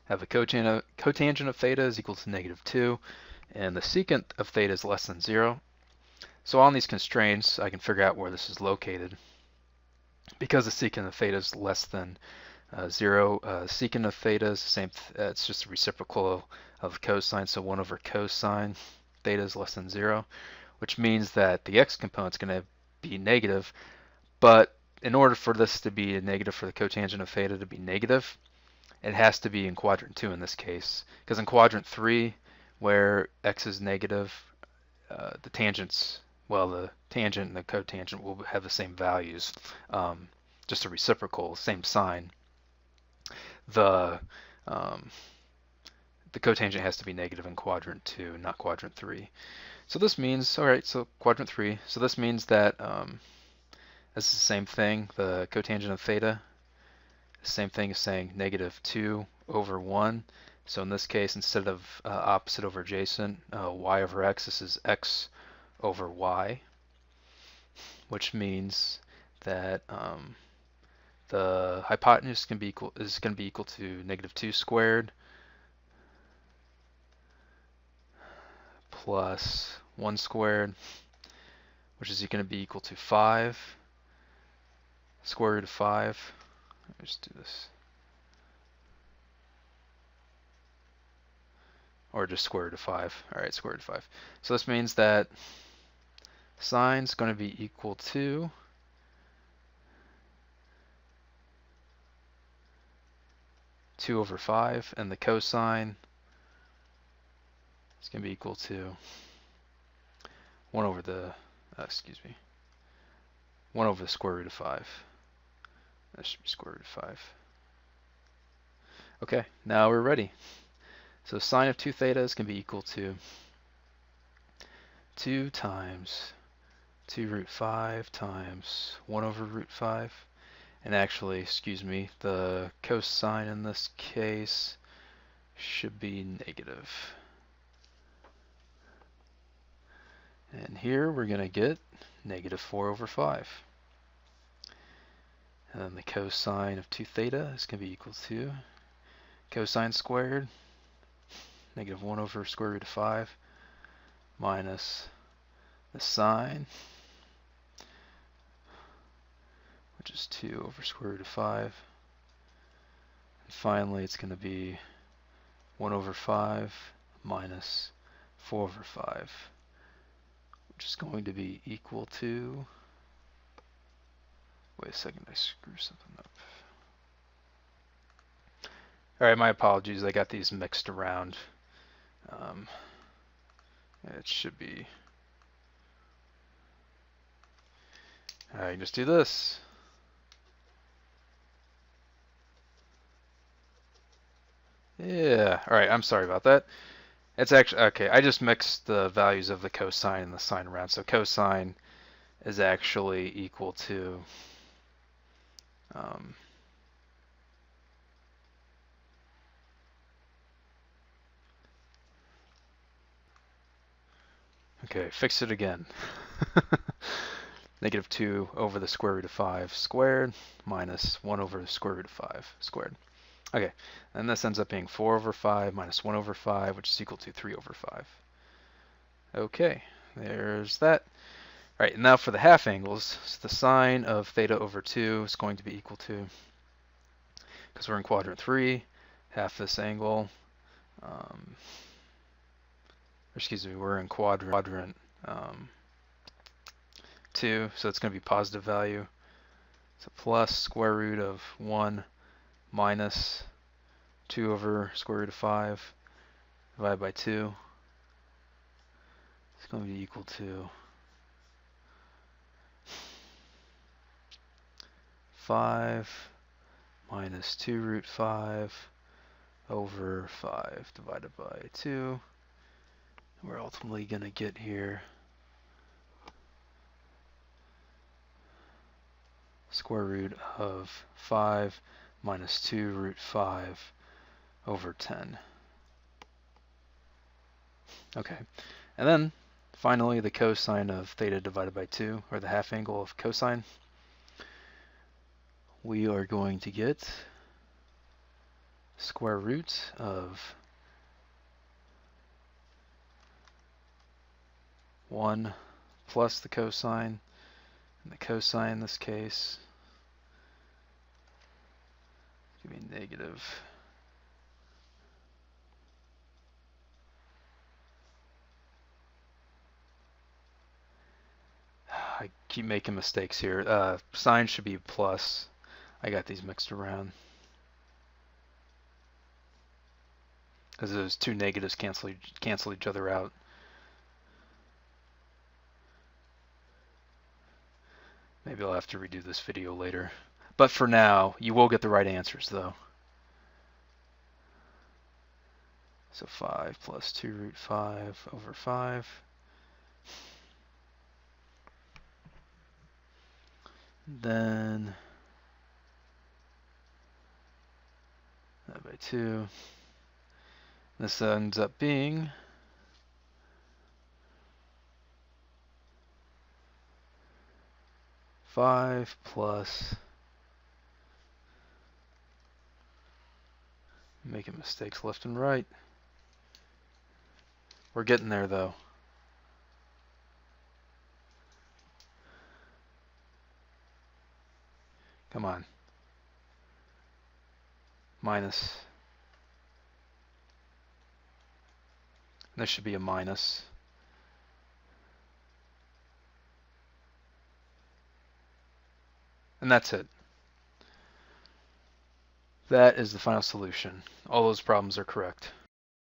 have a cotangent of theta is equal to -2, and the secant of theta is less than 0. So on these constraints, I can figure out where this is located. Because the secant of theta is less than 0, secant of theta is the same, it's just a reciprocal of cosine, so 1 over cosine theta is less than 0, which means that the x component is going to be negative, but in order for this to be a negative, for the cotangent of theta to be negative, it has to be in quadrant 2 in this case, because in quadrant 3, where x is negative, the tangents, well, the tangent and the cotangent will have the same values, just a reciprocal, same sign. The cotangent has to be negative in quadrant 2, not quadrant 3. So this means, all right, so quadrant 3, so this means that this is the same thing, the cotangent of theta, same thing as saying -2 over 1. So in this case, instead of opposite over adjacent, y over x, this is x over y, which means that the hypotenuse is going to be equal to -2 squared plus 1 squared, which is going to be equal to 5, square root of 5. Let's do this. Or just square root of 5. All right, square root of 5. So this means that sine is going to be equal to (2 over 5), and the cosine is going to be equal to 1 over the 1 over the square root of 5. That should be square root of 5. Okay, now we're ready. So sine of 2 theta is going to be equal to 2 times 2 root 5 times 1 over root 5. And actually, excuse me, the cosine in this case should be negative. And here we're going to get -4 over 5. And then the cosine of 2 theta is going to be equal to cosine squared, -1 over square root of 5, minus the sine, which is 2 over square root of 5. And finally, it's going to be 1 over 5 minus 4 over 5, which is going to be equal to, wait a second, I screw something up. Alright, my apologies, I got these mixed around. It should be, I can just do this. Yeah, alright, I'm sorry about that. It's actually, okay, I just mixed the values of the cosine and the sine around. So cosine is actually equal to okay, fix it again. -2 over the square root of 5 squared minus 1 over the square root of 5 squared. Okay, and this ends up being 4 over 5 minus 1 over 5, which is equal to 3 over 5. Okay, there's that. All right, and now for the half angles, so the sine of theta over 2 is going to be equal to, because we're in quadrant 3, half this angle, we're in quadrant 2, so it's going to be positive value. So plus square root of 1 minus 2 over square root of 5 divided by 2. It's going to be equal to 5 minus 2 root 5 over 5 divided by 2. We're ultimately going to get here square root of 5 minus 2 root 5 over 10. Okay, and then finally the cosine of theta divided by 2, or the half angle of cosine. We are going to get square root of 1 plus the cosine, and the cosine in this case give me negative I keep making mistakes here. Sine should be plus. I got these mixed around. Because those two negatives cancel each other out. Maybe I'll have to redo this video later. But for now, you will get the right answers though. So 5 plus 2 root 5 over 5. Then that by 2. This ends up being 5 plus, making mistakes left and right. We're getting there though. Come on. Minus. This should be a minus. And that's it. That is the final solution. All those problems are correct.